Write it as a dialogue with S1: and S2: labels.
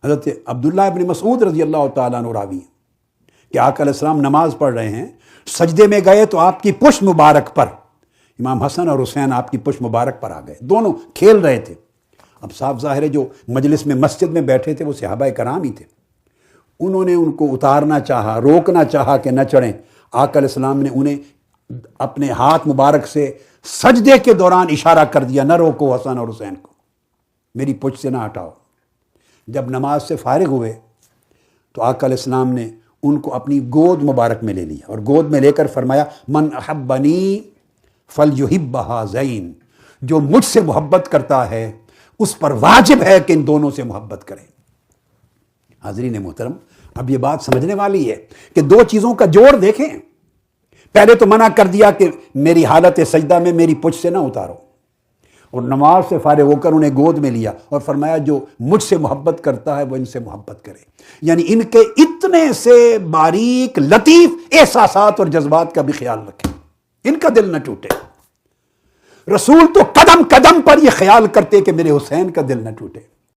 S1: حضرت عبداللہ ابن مسعود رضی اللہ تعالیٰ عنہ راوی ہیں کہ آقا علیہ السلام نماز پڑھ رہے ہیں، سجدے میں گئے تو آپ کی پشت مبارک پر امام حسن اور حسین آپ کی پشت مبارک پر آ گئے، دونوں کھیل رہے تھے۔ اب صاف ظاہر ہے جو مجلس میں مسجد میں بیٹھے تھے وہ صحابہ کرام ہی تھے، انہوں نے ان کو اتارنا چاہا، روکنا چاہا کہ نہ چڑھیں۔ آقا علیہ السلام نے انہیں اپنے ہاتھ مبارک سے سجدے کے دوران اشارہ کر دیا، نہ روکو حسن اور حسین کو، میری پشت سے نہ ہٹاؤ۔ جب نماز سے فارغ ہوئے تو آقا علیہ السلام نے ان کو اپنی گود مبارک میں لے لیا اور گود میں لے کر فرمایا من احبنی فلیحب ہذین، جو مجھ سے محبت کرتا ہے اس پر واجب ہے کہ ان دونوں سے محبت کرے۔ حاضرین محترم، اب یہ بات سمجھنے والی ہے کہ دو چیزوں کا جوڑ دیکھیں۔ پہلے تو منع کر دیا کہ میری حالت سجدہ میں میری پشت سے نہ اتارو، اور نماز سے فارغ ہو کر انہیں گود میں لیا اور فرمایا جو مجھ سے محبت کرتا ہے وہ ان سے محبت کرے۔ یعنی ان کے اتنے سے باریک لطیف احساسات اور جذبات کا بھی خیال رکھیں، ان کا دل نہ ٹوٹے۔ رسول تو قدم قدم پر یہ خیال کرتے کہ میرے حسین کا دل نہ ٹوٹے۔